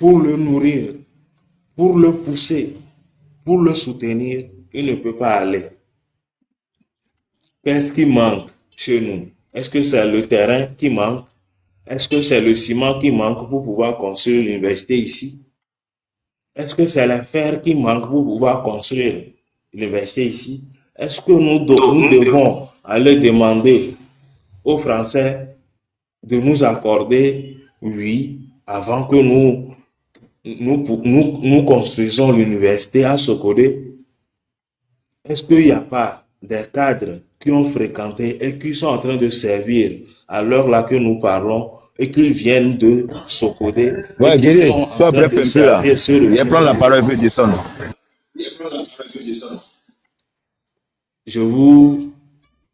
pour le nourrir, pour le pousser, pour le soutenir, il ne peut pas aller. Qu'est-ce qui manque chez nous? Est-ce que c'est le terrain qui manque? Est-ce que c'est le ciment qui manque pour pouvoir construire l'université ici? Est-ce que c'est le fer qui manque pour pouvoir construire l'université ici? Est-ce que nous devons aller demander aux Français de nous accorder, oui, avant que nous construisons l'université à Sokodé? Est-ce qu'il n'y a pas des cadres qui ont fréquenté et qui sont en train de servir à l'heure là que nous parlons et qui viennent de Sokodé et Ouais, qui Guédé, sont en sois train bref de un peu là. servir sur le Viens prendre la terrain? parole et puis descendre. Je vous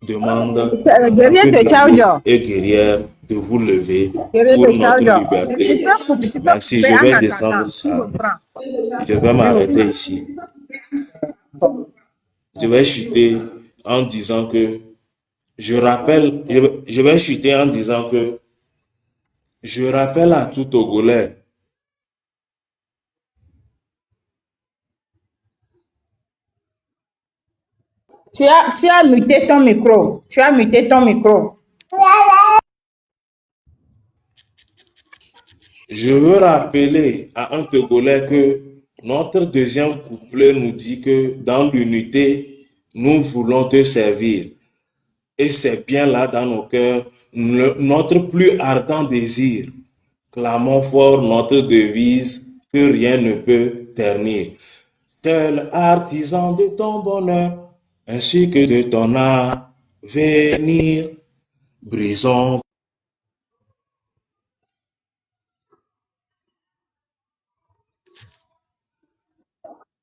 demande en tant Guerrier que de guerrier Tchao. et guerrière de vous lever Guerrier pour de notre Tchao. liberté. Tu peux Merci, couper je en vais descendre attendant. Tu me ça. prends. Je vais Tu me m'arrêter prends. ici. Je vais chuter en disant que je vais chuter en disant que je rappelle à tout Togolais, Tu as muté ton micro. Tu as muté ton micro. je veux rappeler à un Togolais que notre deuxième couplet nous dit que dans l'unité, nous voulons te servir. Et c'est bien là dans nos cœurs notre plus ardent désir. Clamons fort notre devise que rien ne peut ternir. Tel artisan de ton bonheur, ainsi que de ton avenir, brisons.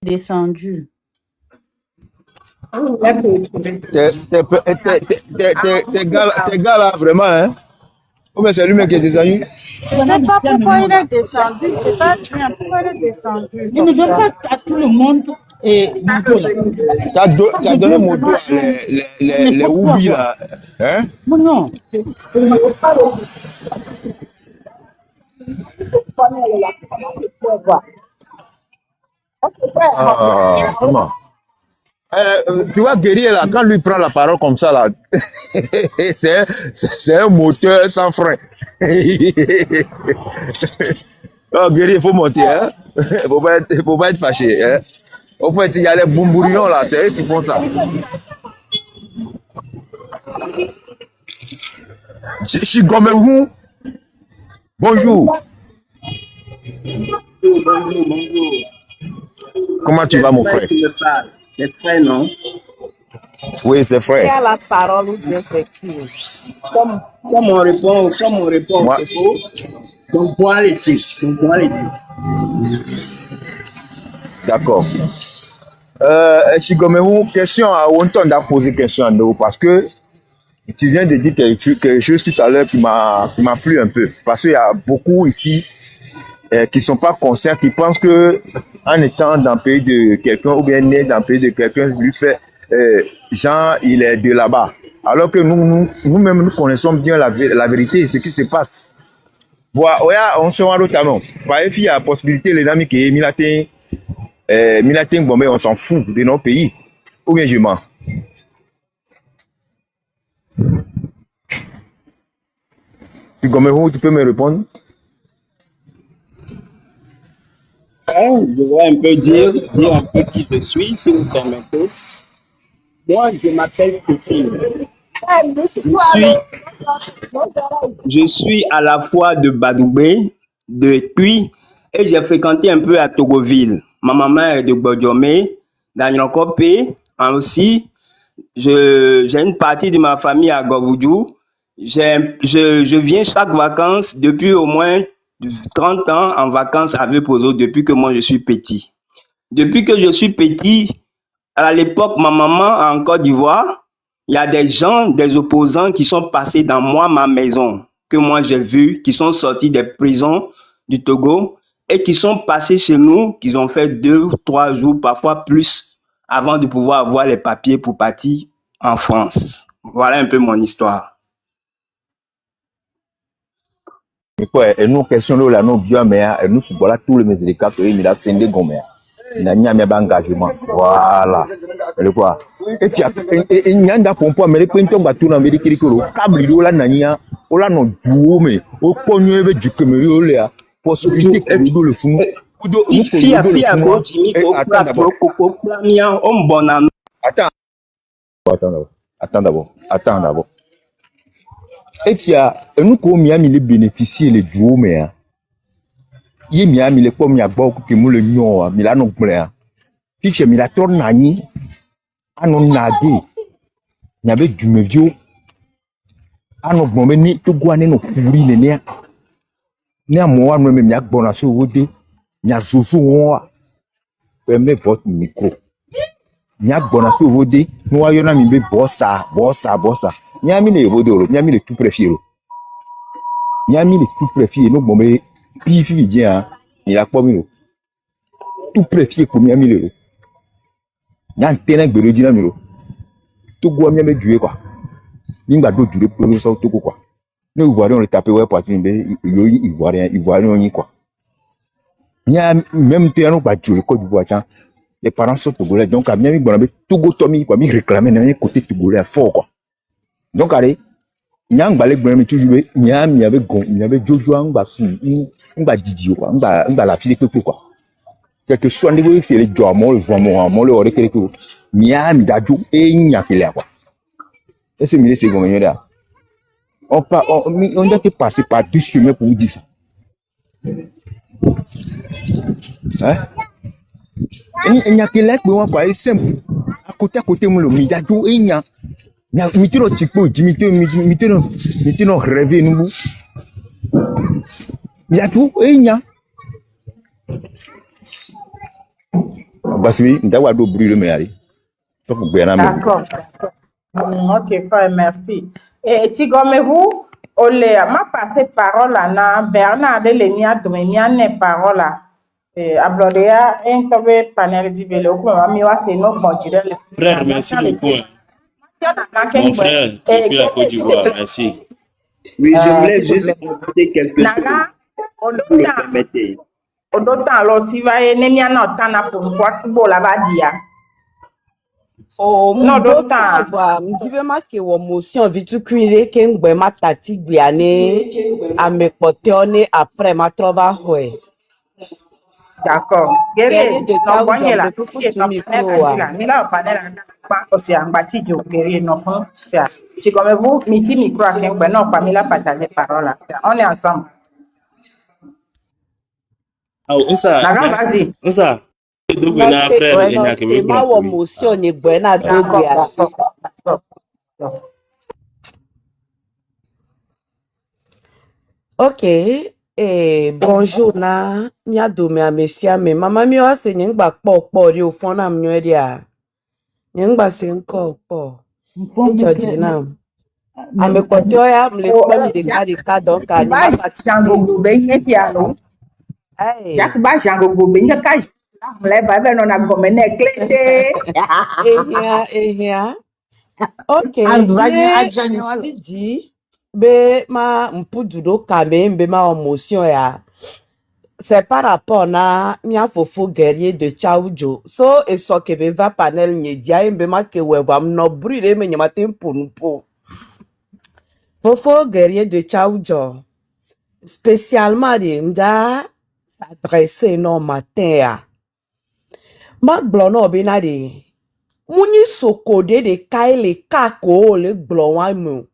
Descendu. Tes gars là, vraiment, hein? Oh, mais c'est lui-même qui est descendu. Je ne sais pas pourquoi il est descendu. Je sais pas bien pourquoi il est descendu. Il ne donne pas à tout le monde et Moto là. T'as donné mon dos à les Oubi là. Hein? Non. Vraiment. Tu vois, guerrier là, quand lui prend la parole comme ça là, c'est un moteur sans frein. Oh, guerrier, il faut monter, hein? Faut pas être fâché, hein? Au fait, il y a les boumbourions là, c'est eux qui font ça. Chigomehu, bonjour. Bonjour. Comment tu vas, mon frère? C'est frère, non? Oui, c'est Qui frère. a la parole ou bien c'est qui? Comme on répond Moi, au faux, donc boire les titres. d'accord. Chigomehu, question à Wonton d'a posé question à nous parce que tu viens de dire quelque chose tout à l'heure qui m'a plu un peu. Parce qu'il y a beaucoup ici qui ne sont pas conscients, qui pensent que en étant dans le pays de quelqu'un ou bien né dans le pays de quelqu'un, lui fait genre il est de là-bas. Alors que nous-mêmes, nous connaissons bien la vérité, ce qui se passe. Voilà, on se rend notamment. Par exemple, il y a la possibilité, les amis qui Milatin, bon, mais on s'en fout de nos pays. Ou bien je mens. Tu peux me répondre? Je vais un peu dire un peu qui je suis, si vous permettez. Moi, je m'appelle Christine. Je suis à la fois de Badoubé, de Tuy, et j'ai fréquenté un peu à Togoville. Ma maman est de Bodjomé, d'Anyokopé, aussi. J'ai une partie de ma famille à Govoudou. Je viens chaque vacances depuis au moins 30 ans en vacances à Vepozo depuis que moi je suis petit. Depuis que je suis petit, à l'époque, ma maman en Côte d'Ivoire, il y a des gens, des opposants qui sont passés dans ma maison, que moi j'ai vu, qui sont sortis des prisons du Togo et qui sont passés chez nous, qui ont fait 2 ou 3 jours, parfois plus, avant de pouvoir avoir les papiers pour partir en France. Voilà un peu mon histoire. Mais quoi, et nous, question là, nous, bien, mais, et nous, voilà, tous les médicaments, il y a fait des gommés. Il y a un engagement. Voilà. Le quoi. Et puis, il y a un pompe, mais les points tombent à tout dans le médicament. Câble, il y a un on l'a non du mais au cogne du caméo là possibilité que nous le fond Fia Jimmy attends d'abord attends d'abord et puis nous comme Miami les bénéficier les duo mais y Miami les comme ya beaucoup que nous le nyon mais là non plus fiche mais la tourne nani anon nadi il y avait du mevio anon bon mais ni tout guané no pourri né ni à moi nous même ya bon sur rodé nya zozo fermez votre micro nya bon sur rodé nous ayons mi be bossa nya mi le rodé nya mi le tout préféré Miami le tout préféré nous bon mais puis fi bien il a pas mis tout préféré pour Miami le nya tena gbero dina mi tout go Miami jouer quoi nimba do jouer pour ça tout quoi nous Ivoiriens on le taper ouais poitrine be Ivoirien ni quoi nya même tu on va jouer Côte d'Ivoire tiens les parents sont togolais donc à Miami bon Togo Tomi quoi mi réclamer dans côté togolais fort quoi donc allez nyang balé gbemi toujours nyam y avait jojo anga su ngba didi quoi ngba la file pepe quoi quelque soit niveau fait les joie mo le vraiment mo le ore kere ko nyam daju e nya kele quoi et c'est mille secondes là on doit passer par deux chemins pour vous dire ça hein et nya kele quoi c'est simple à côté mo le mi daju e nya mitino tikpo mitino rêver nous miatu enya basi ndawa do brûler mais allez pas pour bien même D'accord. Ok, frère, merci. Et Tigomez-vous, Olé, ma passé parole à Bernard de Lemia, Domemia, ne parole à Abloria, un tobe panel di vélo, comme on m'a c'est nos bons Frère, merci beaucoup. Mon frère, depuis la Côte d'Ivoire, merci. Oui, je voulais juste ajouter quelque chose. Vous le permettez. D'autant, alors, si vous avez un temps pour quoi tu la badia. Oh, Non, d'autant. Mdibe ma ke wo motion vitu kwire ke ngbe ma tati gbiane amekoteone après ma trova hoe. D'accord. Guerrier de Non, Tao voyez là. Jombe Pupu tu micro wa. Ni là, panel pas aussi en bâti de guerrier, non, c'est comme vous, miti micro à quel point non, pas mis la partager parole là. On est ensemble. Ah, ça. D'accord, vas-y. Ça. Donc, on a frère, il y a que ma wo motion ni gbe na do bia. Ok, bonjour na mia do me amesia me mama mi o se nyingba po ri o fon na mnyo dia. Nyingba se nko po. George na. Amekote ya mle kwa mi de ka donc ani ma pas Jango be nyeti alo. Jak ba jango be nyaka. Mle ba be no na gomene klete. Ehia. Ok, Didi, be ma mpududo kame mbe ma emotion ya. C'est par rapport na mia fofo guerrier de Tchaoudjo. So, et so que be va panel nyedia mbe ma ke wewa mno brûler me nyama tempo nupo. Fofo guerrier de Tchaoudjo. Spécialement de mda s'adresser non matin ya. Ma glono bina de Mouni sokode de kaile kako le glonwamu.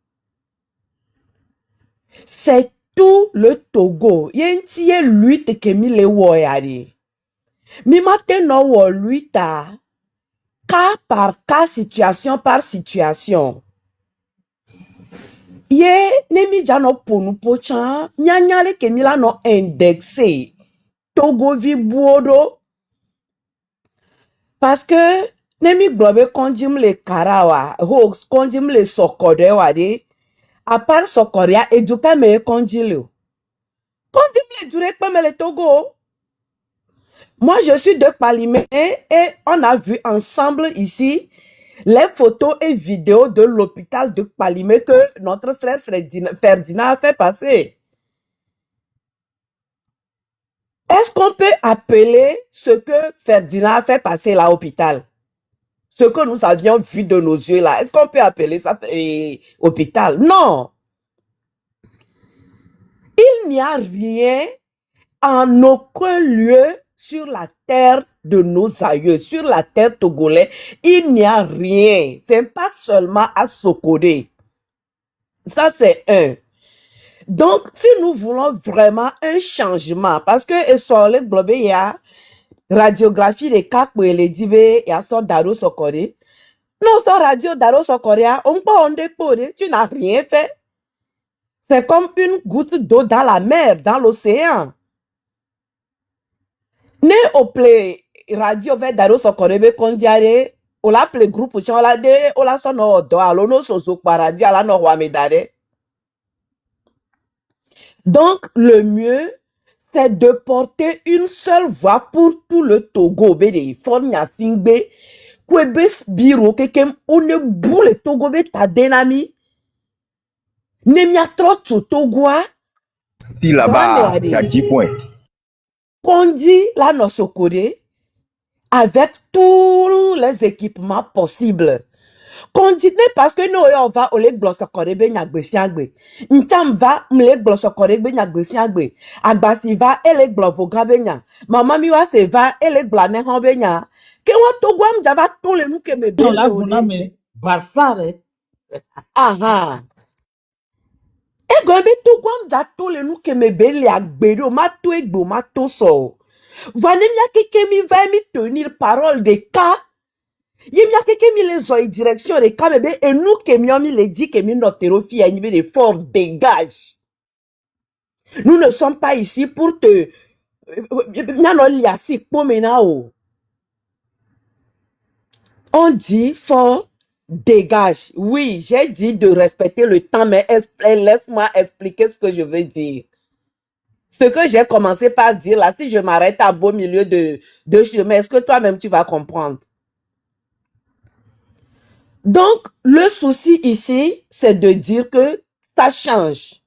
C'est tout le Togo. Yentie lutte que mi le woyari. Mi matin no wo lutte cas par cas, situation par situation. Ye ne mi jano ponu pochan nyanyale ke mi la no indexé. Togo vi buodo. Parce que Nemi globe konjim le karawa, hoax konjim le sokode wade, à part sokoria, eduka me konjilo. Konjim le durek pas me le Togo. Moi, je suis de Palimé et on a vu ensemble ici les photos et vidéos de l'hôpital de Palimé que notre frère Ferdinand a fait passer. qu'on peut appeler ce que Ferdinand a fait passer là à l'hôpital? Ce que nous avions vu de nos yeux là, est-ce qu'on peut appeler ça hôpital? Non. Il n'y a rien en aucun lieu sur la terre de nos aïeux, sur la terre togolaise, il n'y a rien. C'est pas seulement à Sokodé. Ça, c'est un. Donc, si nous voulons vraiment un changement, parce que sur le globe, il y a radiographie des cas pour les divers, il y a son Daro Sokoré. Non, son radio Daro Sokoré, on peut en déposer, tu n'as rien fait. C'est comme une goutte d'eau dans la mer, dans l'océan. Ne au play radio vers Daro Sokoré, qu'on dirait, on l'a appelé groupe, on l'a dit, on l'a son ordre, alors nous sommes par radio, alors nous sommes Donc, le mieux, c'est de porter une seule voix pour tout le Togo. Bede, Fornia Singbe, Kwebes Biro, Kekem, on ne boule Togo, ta dynamique. Nemia trop Togoa. Si là-bas, il y a 10 points. Qu'on dit la Nosokode, avec tous les équipements possibles. Continue parce que nous on va au lek blossokore be nyagbe siagbe. Ncham va mlek blossokore be nyagbe siagbe. Agbasi va elek blovoga be nya. Mama mi wa se va elek blane han be nya. Ke wa togwam java tout le nou ke me be. Non, là, vous n'avez basare. Aha. E gombe togwam ja tout le nou ke me be le agbe do ma to egbo ma to so. Vanemia keke mi va mi tenir parole de cas. Yemia keke mi les oeils direction de kamebe et nous que mi les dit que mi notre fille a une de fort dégage. Nous ne sommes pas ici pour te on dit fort dégage. Oui, j'ai dit de respecter le temps, mais laisse-moi expliquer ce que je veux dire. Ce que j'ai commencé par dire là, si je m'arrête à beau milieu de chemin, est-ce que toi-même tu vas comprendre? Donc, le souci ici, c'est de dire que ça change.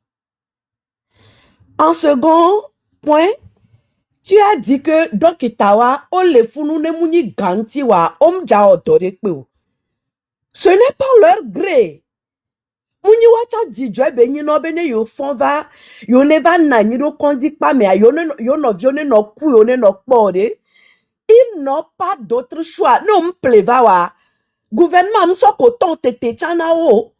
En second point, tu as dit que Dokitawa, on les founou ne mouni gantiwa, omja otorekpeo. Ce n'est pas leur gré. Mouni wacha di joe benyi no bene yo fonva, yo neva nani do kondik pa me yo no ku yo ne no kpore. Ils n'ont pas d'autre choix. Non m'plevawa. Gouvernement m'so koton tete chanao.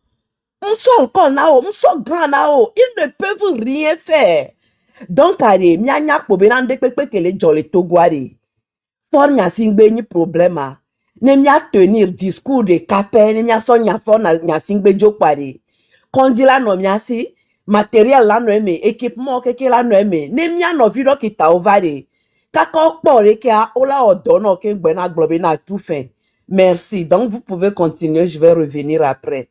M'so encore nao, m'so grand nao. Ils ne peuvent rien faire. Donc, allez, mianyak po benande pepe que les jolly toguari. For nya singbe ni problema. Ne mia tenir discours de capé, ne mia son nya for nya singbe jokwari. Kondila no mia si, matériel la no eme, équipement keke la no eme. Ne mia no vido ki ta ovare. Kako pore ke a ola odono ke gbena globe na tout fin. Merci. Donc, vous pouvez continuer. Je vais revenir après.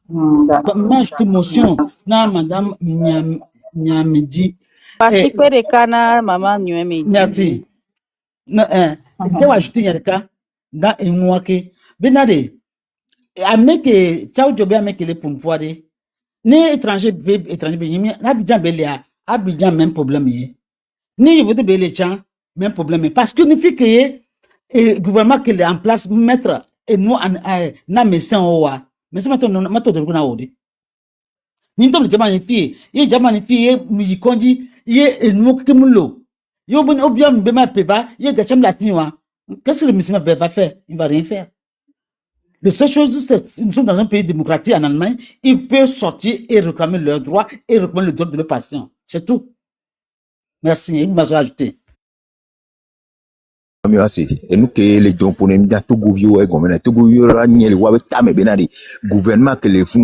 Moi, je t'émotionne. Na, madame Nyamedi. Parce que les canards, maman, Nyamedi. Merci. Je vais ajouter Yalka dans une mois que. Benade, ameke, ciao, jobé, ameke les pour pouvoir. Ni étranger, Abidjan Belia, Abidjan, même problème. Ni vous de Beléchan, même problème. Parce que nous fit que le gouvernement qui est en place, mettre et nous en médecin au wa. Mais c'est maintenant de vous n'audit. Ni dans le Jaman fille, y Jaman fille, y condi, y nous qui moulo. Yo bon obiam bema peva, y gacham la signwa. Qu'est-ce que le monsieur va faire? Il va rien faire. La seule chose, c'est nous sommes dans un pays démocratique en Allemagne, ils peuvent sortir et réclamer leurs droits et réclamer le droit de leurs patients. C'est tout. Merci, il m'a ajouté. Et nous que les gens pour nous dire tout gouvernement comme tout gouvernement ni le wabe tame benadi gouvernement que les fous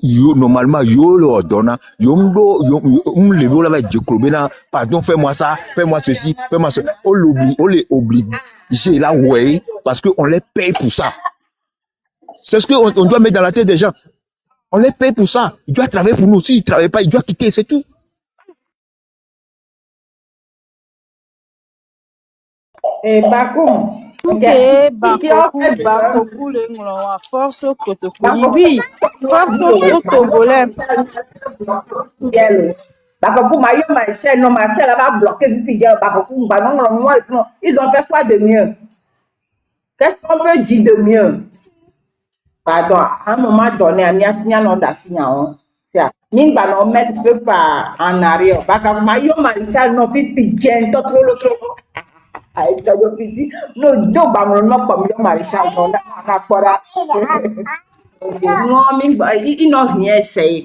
yo normalement yo leur donne yo le vola va dire bena pardon fais-moi ça fais-moi ceci fais-moi ça on les oblige j'ai la ouais parce que on les paye pour ça. C'est ce que on doit mettre dans la tête des gens. On les paye pour ça. Ils doivent travailler pour nous. S'ils ne travaillent pas, ils doivent quitter, c'est tout. Bakoum. Ok, Bakokou, le Ngloa, force au Kotokoni. Oui, force au Togolais. Bakoku, ma chaîne va bloquer Fidja, Bakoku, non, ils ont fait quoi de mieux? Qu'est-ce qu'on peut dire de mieux? Pardon, à un moment donné, il y a un d'assignement. Ni ba no mettre peu pas en arrière. Bakoku, ma chaîne non fit Fidja, trop le trop. Ay, yo piti, no, do ba mo no pa mi maréchal no na pora. Non, ils n'ont rien essayé.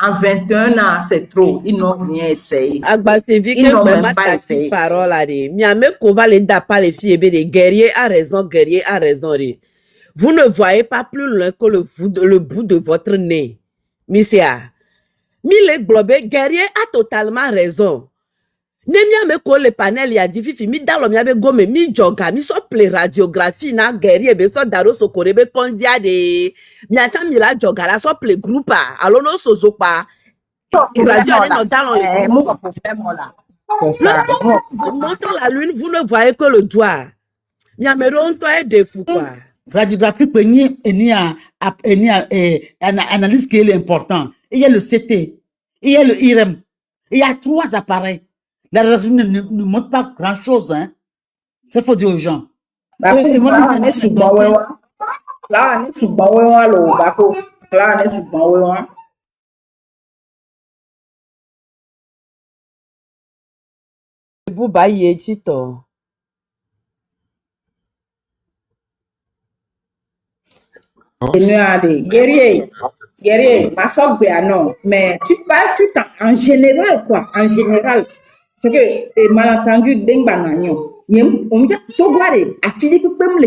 En 21 ans, c'est trop. Ils n'ont rien essayé. Ils n'ont même pas essayé. Parole là, Miame Kova les pas les filles, les guerriers a raison, guerrier a raison. Vous ne voyez pas plus loin que le bout de votre nez. Misia, Mille Globé, guerrier a totalement raison. Ne miame ko le panel ya di fifi mi dalo mi abe gome mi joga mi so play radiographie na guerrier be so daro so korebe kondia de mi acha mi la joga la so play groupa alo no so zopa radio ne no dalo le C'est ça. montre la lune vous ne voyez que le doigt mi ameron to e de fou quoi Radiographie penye analyse qui est important. Il y a le CT, il y a le IRM, il y a 3 appareils. La radio ne montre pas grand chose, hein. C'est faut dire aux gens. Là, on est sous bon là, on est sous bon lo bako. Là, on est sous bon buba ye chito Guerrier, ma soeur non, mais tu parles tout le temps, en général, quoi, en général. C'est que, malentendu, on me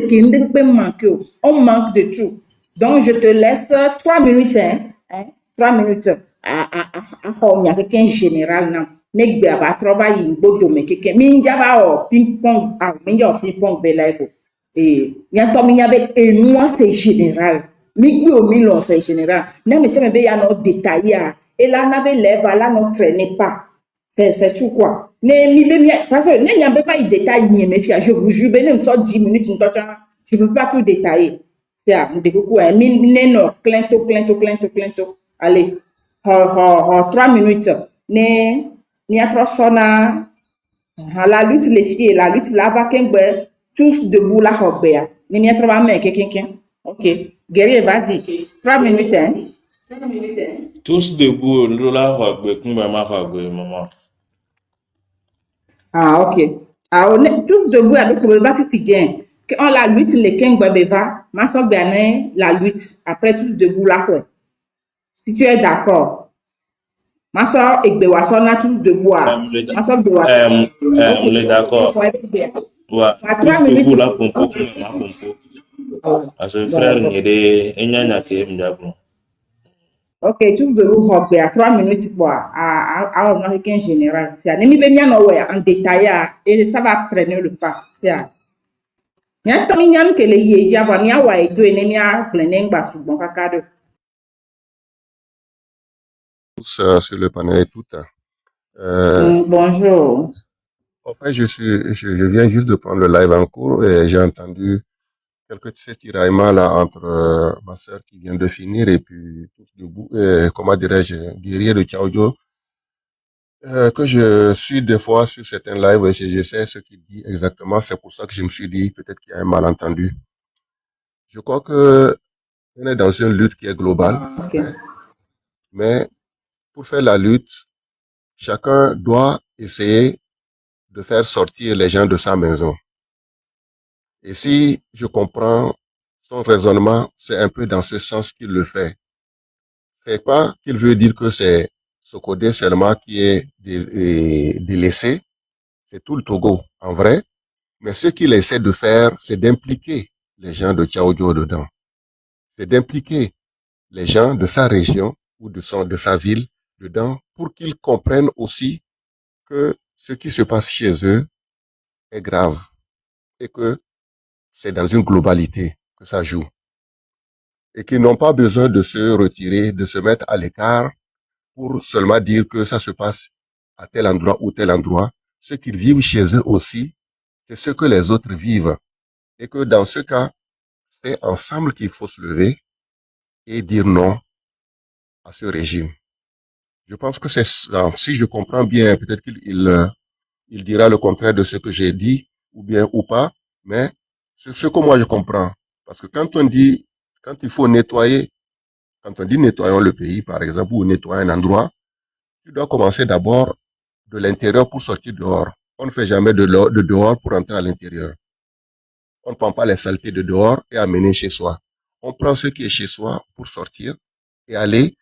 dit, on manque de tout. Donc, je te laisse 3 minutes, hein, 3 minutes, il y a quelqu'un général, non. Nek be aba travailler bodo me keke minjaba o ping pong minja ping pong be life et nyanto minyabe et moi c'est général mi o mi lo c'est général na me se me be ya no détaillé et là na be lève là non traînez pas c'est tout quoi ne mi be mi parce que ne nyambe pas il détaille ni me fia je vous jure ben me sort 10 minutes je peux pas tout détailler c'est à me beaucoup mi ne no clinto allez 3 minutes ne ni a trop sona la lutte les filles la lutte la va qu'un tous debout la hobéa ni a trop mais quelqu'un ok guerrier vas-y 3 minutes hein Tous debout, Lola Hogbe, Kumbama Hogbe, maman. ah ok on est tous debout avec le va fidien on la lutte les kengbe beva ma so bien la lutte après tous debout là quoi si tu es d'accord ma soeur et Bewason a tous debout. Ma soeur Bewason. On est d'accord. Ouais, tous debout là, pompo, ma pompo. Parce que frère, il y a des enyanya qui aiment d'abord. Ok, tous debout, à 3 minutes quoi. À un américain général. C'est un ennemi bien en détail et ça va traîner le pas. C'est un. Il y a un temps que les yéji avant mi awa et deux ennemis à plein d'engba sous bon cacado. Sur le panel et tout. Bonjour. En fait, je viens juste de prendre le live en cours et j'ai entendu quelques de ces tiraillements là entre ma sœur qui vient de finir et puis tous debout, comment dirais-je, guerrier de Tchaoudjo, que je suis des fois sur certains lives et je sais ce qu'il dit exactement. C'est pour ça que je me suis dit peut-être qu'il y a un malentendu. Je crois que on est dans une lutte qui est globale, Okay. mais pour faire la lutte, chacun doit essayer de faire sortir les gens de sa maison. Et si je comprends son raisonnement, c'est un peu dans ce sens qu'il le fait. C'est pas qu'il veut dire que c'est Sokodé seulement qui est délaissé, c'est tout le Togo en vrai, mais ce qu'il essaie de faire, c'est d'impliquer les gens de Tchaoudjo dedans. C'est d'impliquer les gens de sa région ou de sa ville dedans pour qu'ils comprennent aussi que ce qui se passe chez eux est grave et que c'est dans une globalité que ça joue. Et qu'ils n'ont pas besoin de se retirer, de se mettre à l'écart pour seulement dire que ça se passe à tel endroit ou tel endroit. Ce qu'ils vivent chez eux aussi, c'est ce que les autres vivent. Et que dans ce cas, c'est ensemble qu'il faut se lever et dire non à ce régime. Je pense que si je comprends bien, peut-être il dira le contraire de ce que j'ai dit, ou bien ou pas, mais c'est ce que moi je comprends. Parce que quand il faut nettoyer, quand on dit nettoyons le pays, par exemple, ou nettoyer un endroit, tu dois commencer d'abord de l'intérieur pour sortir dehors. On ne fait jamais de dehors pour entrer à l'intérieur. On ne prend pas les saletés de dehors et amener chez soi. On prend ce qui est chez soi pour sortir et aller.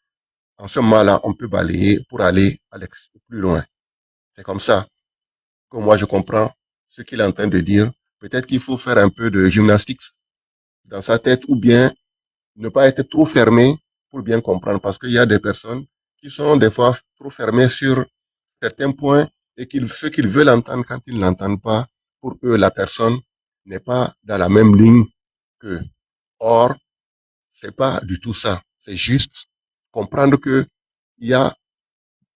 En ce moment-là, on peut balayer pour aller plus loin. C'est comme ça que moi je comprends ce qu'il est en train de dire. Peut-être qu'il faut faire un peu de gymnastique dans sa tête ou bien ne pas être trop fermé pour bien comprendre parce qu'il y a des personnes qui sont des fois trop fermées sur certains points et ce qu'ils veulent entendre quand ils ne l'entendent pas, pour eux, la personne n'est pas dans la même ligne qu'eux. Or, c'est pas du tout ça. C'est juste comprendre que il y a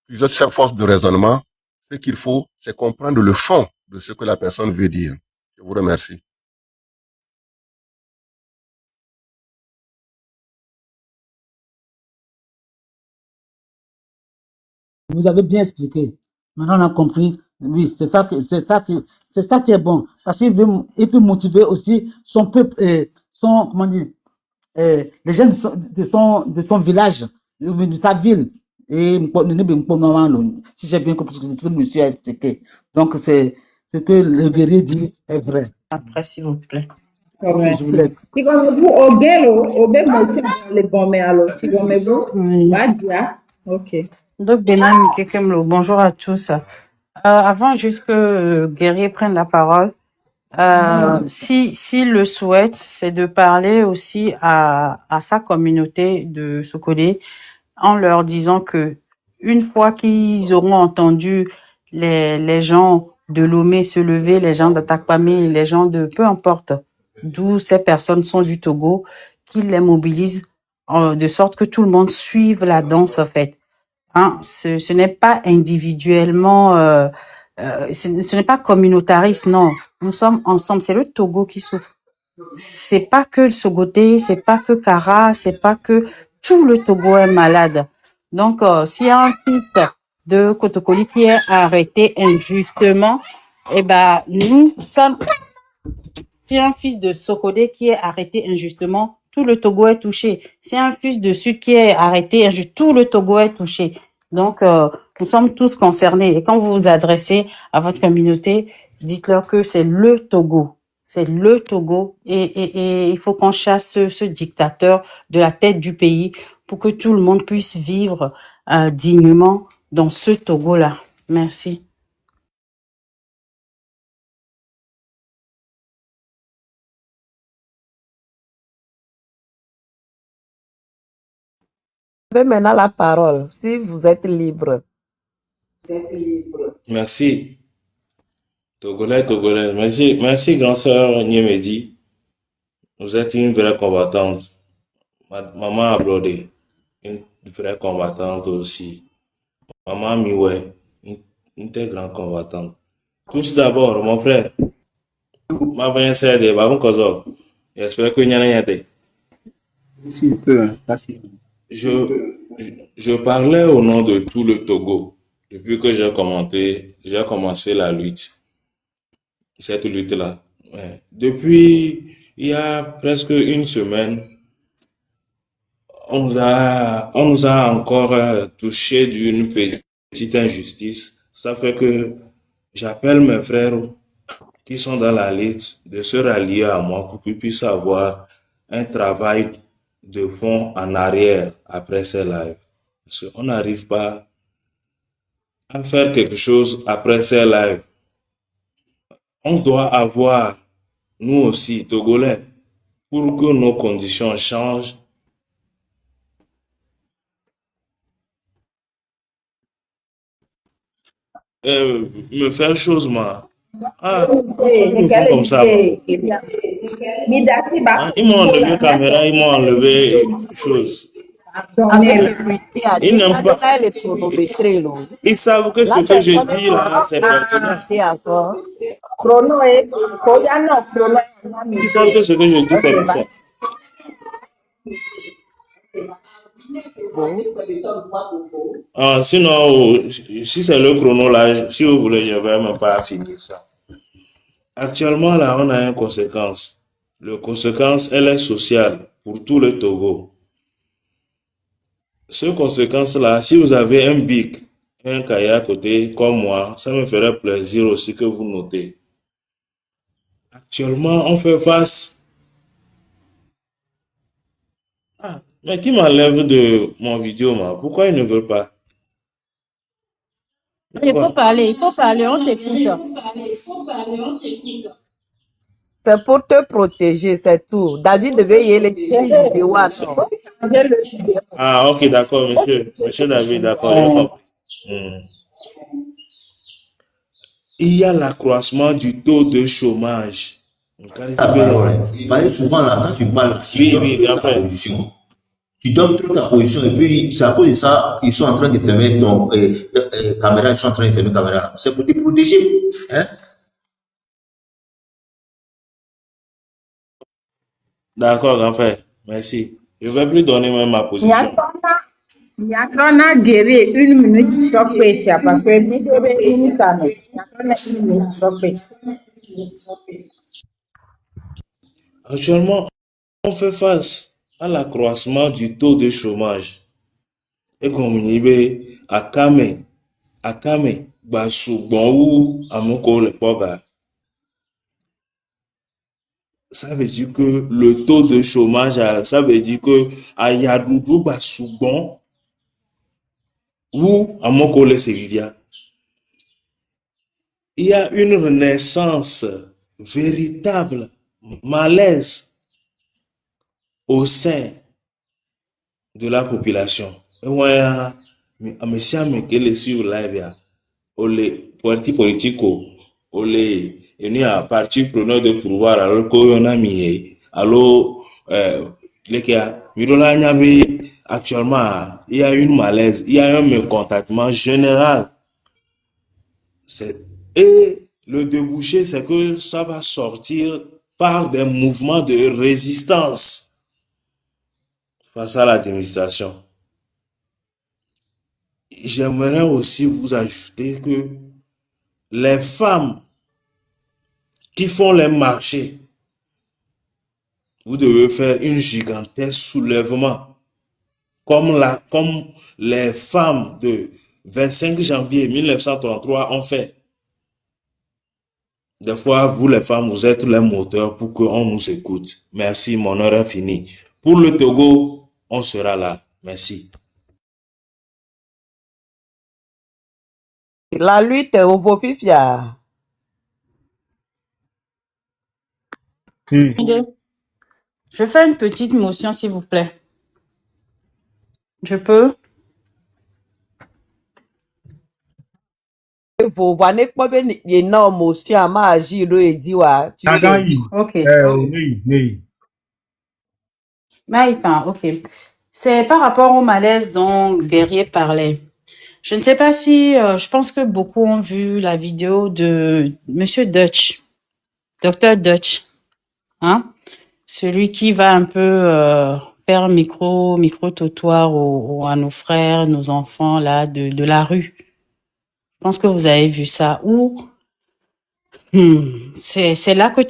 plusieurs forces de raisonnement. Ce qu'il faut, c'est comprendre le fond de ce que la personne veut dire. Je vous remercie. Vous avez bien expliqué. Maintenant, on a compris. Oui, c'est ça qui est bon. Parce il peut motiver aussi son peuple, comment dire, les gens de son village, de sa ville. Et si j'ai bien compris ce que le monsieur a expliqué. Donc, c'est ce que le guerrier dit est vrai. Après, s'il vous plaît. Ok, je vous Merci. laisse. Tigomez-vous obe moitié dans le gomé alors. Tigomez-vous. Oui. Badia. Ok. Donc, Benami Kekemlo, bonjour à tous. Avant juste que Guerrier prenne la parole, s'il le souhaite, c'est de parler aussi à sa communauté de Sokodé en leur disant que une fois qu'ils auront entendu les gens de Lomé se lever, les gens d'Atakpamé, les gens de peu importe d'où ces personnes sont du Togo, qu'ils les mobilisent de sorte que tout le monde suive la danse en fait. Hein, ce n'est pas individuellement, ce n'est pas communautariste, non. Nous sommes ensemble. C'est le Togo qui souffre. C'est pas que le Sogoté, c'est pas que Kara, c'est pas que tout le Togo est malade. Donc, s'il y a un fils de Kotokoli qui est arrêté injustement, eh ben, nous sommes, si un fils de Sokodé qui est arrêté injustement, tout le Togo est touché. Si un fils de Sud qui est arrêté injustement, tout le Togo est touché. Donc, nous sommes tous concernés. Et quand vous vous adressez à votre communauté, dites-leur que c'est le Togo. C'est le Togo. Et il faut qu'on chasse ce dictateur de la tête du pays pour que tout le monde puisse vivre dignement dans ce Togo-là. Merci. Vous avez maintenant la parole, si vous êtes libre. Merci. Togolais. Merci, grand sœur Niemedi. Vous êtes une vraie combattante. Maman Ablodé, une vraie combattante aussi. Maman Miwe, une très grande combattante. Tous d'abord, mon frère. Ma bien c'est Babon Kozo. J'espère que n'y en a pas. Si je peux, hein, facile. Je parlais au nom de tout le Togo depuis que j'ai commencé la lutte, cette lutte-là. Ouais. Depuis il y a presque une semaine, on nous a encore touché d'une petite injustice. Ça fait que j'appelle mes frères qui sont dans la lutte de se rallier à moi pour qu'ils puissent avoir un travail de fond en arrière après ces lives. Parce qu'on n'arrive pas à faire quelque chose après ces lives. On doit avoir, nous aussi, Togolais, pour que nos conditions changent. Me faire chose, moi. Ah, ils me font comme ça. Hein, ils m'ont enlevé caméra, ils m'ont enlevé chose. Ils n'aiment pas. Ils savent que ce que je dis là, c'est pertinent. Ils savent que ce que je dis, c'est ça. Sinon, si c'est le chrono là, si vous voulez, je ne vais même pas finir ça. Actuellement, là, on a une conséquence. La conséquence, elle est sociale pour tout le Togo. Cette conséquence-là, si vous avez un bic, un cahier à côté, comme moi, ça me ferait plaisir aussi que vous notez. Actuellement, on fait face... Ah, mais qui m'enlève de mon vidéo, moi? Pourquoi il ne veut pas? Il faut parler, on t'écoute. C'est pour te protéger, c'est tout. David devait y aller les vidéos à toi. Ah, ok, d'accord, monsieur. Monsieur David, d'accord, j'ai compris. Il y a l'accroissement du taux de chômage. Souvent, là, quand tu parles, Oui, bien ta fait. position. Tu donnes trop ta position et puis c'est à cause de ça ils sont en train de fermer ton caméra, ils sont en train de fermer caméra. C'est pour te protéger. Hein? D'accord, grand frère. Merci. Je ne vais plus donner même ma position. Nyakona guéri 1 minute stopper ça parce que vidéo est inutile. Nyakona 1 minute stopper. Actuellement, on fait face à l'accroissement du taux de chômage. Et comme on dit, Akame, Basubon Amoko le Poga. Ça veut dire que le taux de chômage, ça veut dire que Ayadoudou Basubon ou Amoko le Sevilla. Il y a une renaissance véritable, malaise au sein de la population. Ouais, monsieur Mekele sur live, les partis politiques, les partis preneurs de pouvoir, alors qu'on a mis, alors, les gars, actuellement, il y a une malaise, il y a un mécontentement général. Et le débouché, c'est que ça va sortir par des mouvements de résistance face à l'administration. J'aimerais aussi vous ajouter que les femmes qui font les marchés, vous devez faire une gigantesque soulèvement, comme les femmes de 25 janvier 1933 ont fait. Des fois, vous les femmes, vous êtes les moteurs pour qu'on nous écoute. Merci, mon heure est finie. Pour le Togo, on sera là. Merci. La lutte est au Bofifia. Je fais une petite motion, s'il vous plaît. Je peux? Pour voir ne pas bien énorme aussi à ma agir et dire tu Ok. Maïpan, ok. C'est par rapport au malaise dont Guerrier parlait. Je ne sais pas si, je pense que beaucoup ont vu la vidéo de Monsieur Dutch, Dr Dutch, hein, celui qui va un peu faire micro-trottoir à nos frères, nos enfants là de la rue. Je pense que vous avez vu ça. C'est là que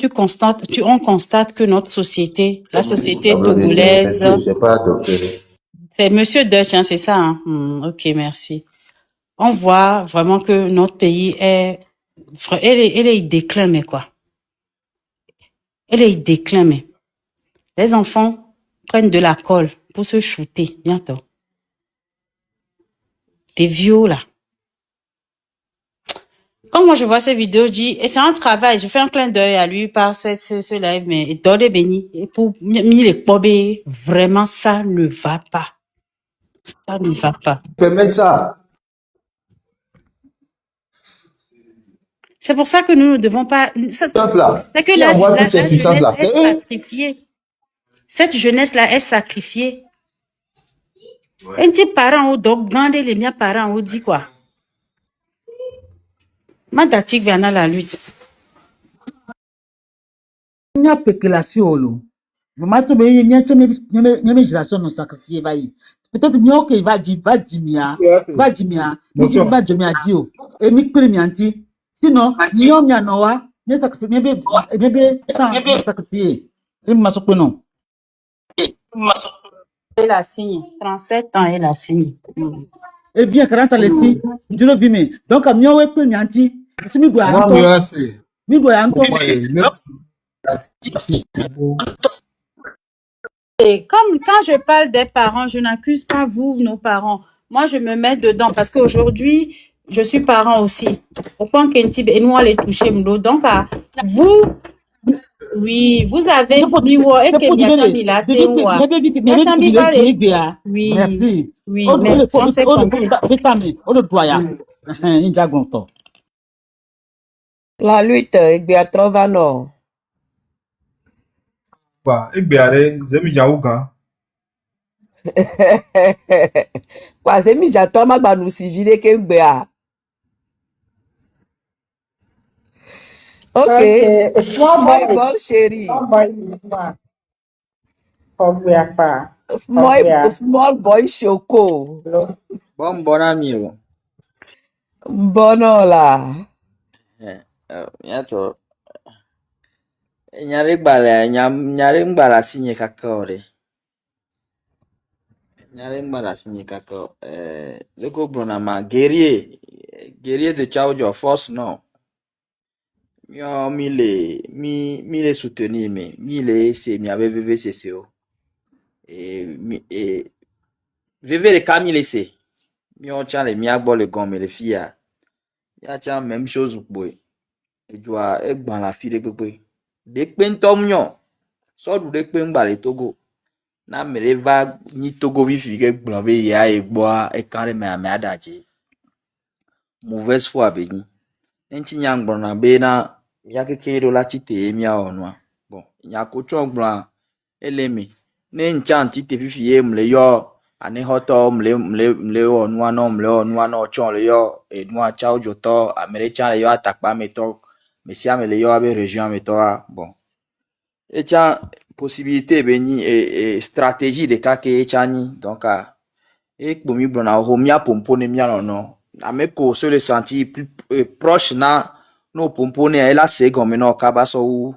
on constate que notre société, la société togolaise, c'est Monsieur Dutch, hein, c'est ça. Hein? Ok, merci. On voit vraiment que notre pays elle est déclin, mais quoi. Elle est déclin, mais les enfants prennent de la colle pour se shooter bientôt. Des vieux là. Quand moi je vois ces vidéos, je dis, et c'est un travail, je fais un clin d'œil à lui par ce live, mais dans les bénis, et pour les pobés, vraiment ça ne va pas. Ça ne va pas. Permettre ça. C'est pour ça que nous ne devons pas. C'est que l'âge est sacrifié. Cette jeunesse-là est sacrifiée. Un petit parent ou donc gandé les miens parents ou dit quoi? Madatik vient à la lutte. Il y a spéculation. Maman, tu me dis, il y a une génération non sacrifiée. peut-être mieux que va Jimia, mais si va Jimia Dio, et mi premianti. Sinon, mieux mia noa, mais ça que maybe sans sacrifier. Il m'a sauté non. Et la signe. 37 ans et la signe. Eh bien, 40 ans les filles, je le vis, mais donc à mieux premianti, si mi doit Moi, anto, mieux assez. mi doit anto. Et comme quand je parle des parents, je n'accuse pas vous, nos parents. Moi, je me mets dedans parce qu'aujourd'hui, je suis parent aussi. Au point qu'un et nous, on les toucher, donc, vous, oui, vous avez miwo et que miachambi la tewa. Miachambi va les. Oui, Merci. oui, mais on s'est compris. La lutte, il y a trop non. Bah, et bien, Zemi Yaouga. Kwa se mi jato ma gba nu civile ke gbe a. Okay. Small My boy. ball chérie. Small boy. Ogbeapa. Small boy choco. Bon amigo. Bono la. Yato. Nyare ngbala sinye kakore. Nyare ngbala sinye kako. Loko bronama guerrier de Tchaojo force non. Mio mi le soutenir mais mi le c'est mi avait VVCCO. Et VV le cam il c'est. Mi on tient les miagbo le gomme les filles. Ya tient même chose boy. Et doit être dans la fille de boy. Dès que tom nyon. So du dès que mbale Togo. Na mere va ni Togo vi fige gblove ya e gboa e kare me ame adaje. Mauvaise foi beni. Enti nyang gbona be na ya keke do la tite mi a onwa. Bon, nya ko chon gbona elemi. Ne nchan tite fifiye mle yo ane hoto mle onwa no chon le yo e nwa chao joto amere chan le yo atakpa meto. Mesi ame le yo abe région meto a. Bon. Et chan possibilité beni et stratégie de kake chani donc et pomi blona homia pompone mia non ameko se le sentir plus proche na no pompone et la segon no kabaso ou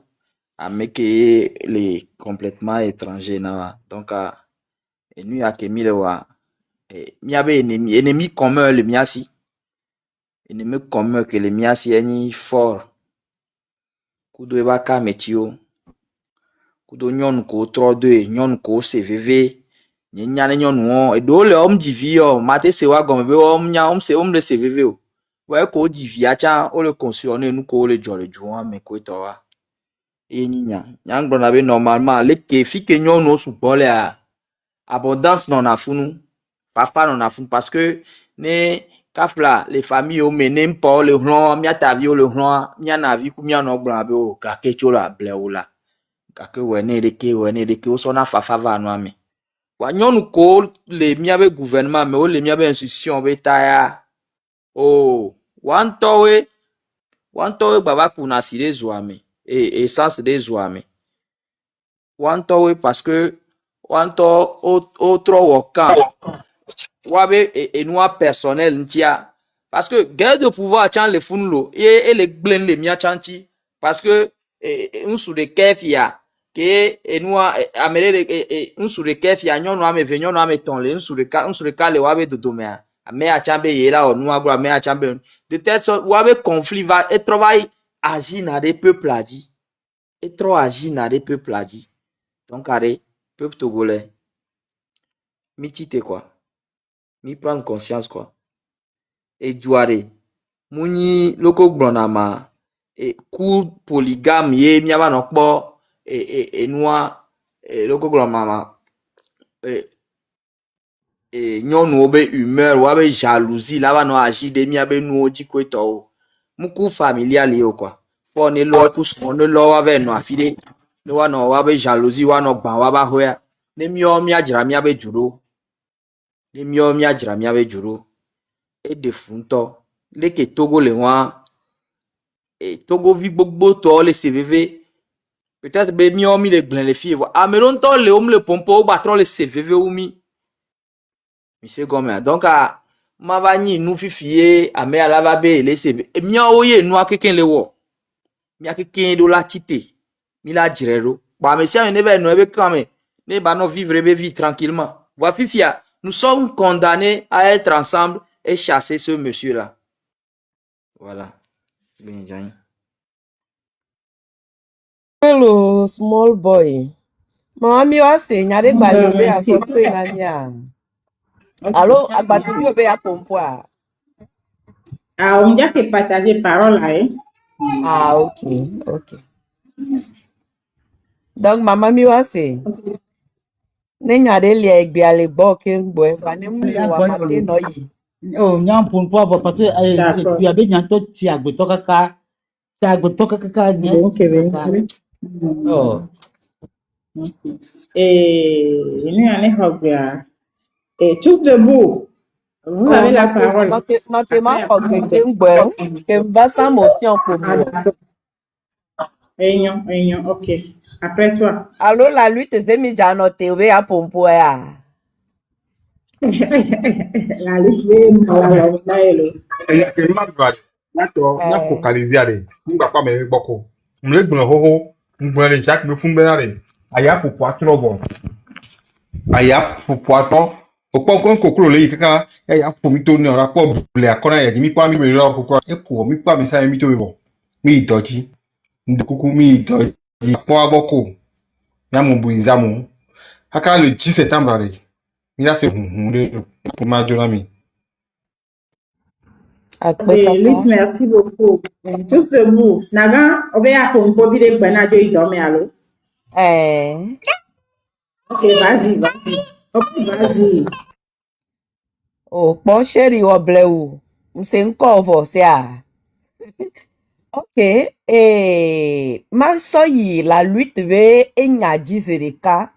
ameke les complètement étrangers na donc et nous ya kemi le wa mi abe ennemi commun le miasi ennemi commun que le miasi eni fort kudo eba ka metio kudo nyɔnu ko trɔ de nyɔnu ko CVV nye nya ne nyɔnu wo eɖewo le wɔm dzivi o mate se wa gɔme be wɔm nya wɔm le CVV o wɔ ko dzivia tsa wo le concerné nu ko le dzɔ le dzu wa me ko etɔ wa e nyi nya gblɔna be normalement le ke fi ke nyɔnuwo sugbɔ lea abondance nɔna funu papa nɔna funu parce que ne kafla les familles o me ne mpɔ le hlɔn miata vi o le hlɔn miana vi ku mianɔ gblɔna be o gake tso la ble o la kake wene deke o sona fafa va no ame wa nyɔnu ko le miabe gouvernement me o le miabe institution be taya o wantɔwe baba kuna si de zoame et essence de zoame wantɔwe parce que wantɔ o trɔ wɔ kan wabe enua personnel ntia parce que guerre de pouvoir chan le funlo et le glen le mia chanti parce que unsu de kefia ke enua amere unsu de kefia nyɔnu ame ve nyɔnu ame ton le unsu de ka le wabe dodomea ame achambe yela onua gro ame achambe de telle sorte wabe conflit va être va agir na des peuples a dit et trop agir na des peuples a dit donc allez peuple togolais mi tite quoi mi prendre conscience quoi et jouare muni loko gbona ma et coup polygame ye mi aba no kpo et noa et loko gbona ma et nyɔnu be humeur wa be jalousie la ba no agir de mi abe nu oji ko eto o muku familial yo quoi for ne lo ku so ne lo wa be no afide ne wa no wa be jalousie wa no gban wa ba hoya ne mi o mi ajira mi abe juro ne mi o mi ajira mi abe juro et de funto leke Togo le wa et Togo vi gbogbo to le CVV peut-être be mi o mi le glen le fie wa ameron to le om le pompo ba tro le CVV ou mi monsieur Gomé. Donc, ma va ni nous fifier, à me à la va be, laissez. Et mia oye, nous a quelqu'un le wo. Mia quelqu'un de la tité. Mila direro. Bah, mais si on est nous avec quand même. Ne ba non vivre vie tranquillement. Voilà, fifia. Nous sommes condamnés à être ensemble et chasser ce monsieur-là. Voilà. Bien, Jean. Hello, small boy. Mami wa se nyare gbali obe ya Merci. so pe na mi a. Ok. Allo, agbati bi obe ya pompo a. Ah, on dit que partager parole là, hein. Ah, ok, ok. Donc, mama mi wa se. Ne nyare li egbe ale gbo ke ngbo e fa ne mu Ya wa boy mate no yi. oh nyam pour pas parce que D'accord. tu avais nyanto ti agbeto kaka nya Donc, kaka oh nous en est hogya. Et tout debout. Vous Oh, avez la parole. no te ma Après, ogbe on ke ngbo e. Ke mva sa motion ko Ah, mi. d'accord. Ayons, ok. Après toi. Allo, la lutte se mi ja no te obe ya pompo e a. La liste est malade, là, Ke mmadụ bara ya Eh. focalize are ngba kwa mere gboko mle gbon hoho ngbon le jack me fun benare aya popo atrobo aya popo ato opo kon kokoro le kaka ya po mi to ni ora po bule akona ya mi pa mi be ro kokoro e po mi pa mi sa mi to bebo mi idoji ndukuku mi idoji po agboko ya mo bu izamu aka le 10 septembre re mi ya se hun le pour ma jona mi Akpe Luc, kaka. merci beaucoup. Tous debout. Naga, on va pour un peu de ben à Dieu dormir allô. Eh. Ok, vas-y. Ok, vas-y. Oh, bon chéri oble ou. Mse nko vo se a. Ok. Ma so yi la lutte ve enya dizereka.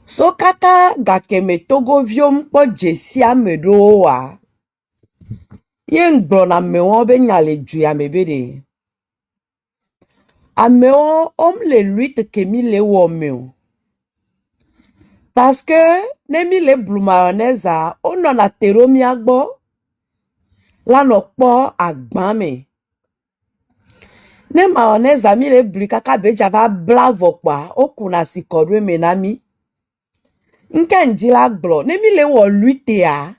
So kaka gakeme togo viom po jesia medo wa. Yen gbona me won be nyale ju ya mebede. Ame om le lutte kemi le wo me o. Parce que nemi le blue mayonnaise a ono na tero mi agbo. La no po agban me. Ne mayonnaise a mi le blue kaka be java blavo kwa. Oku na si kodwe menami. Nke ndila glo. Nemi le wo lutte a.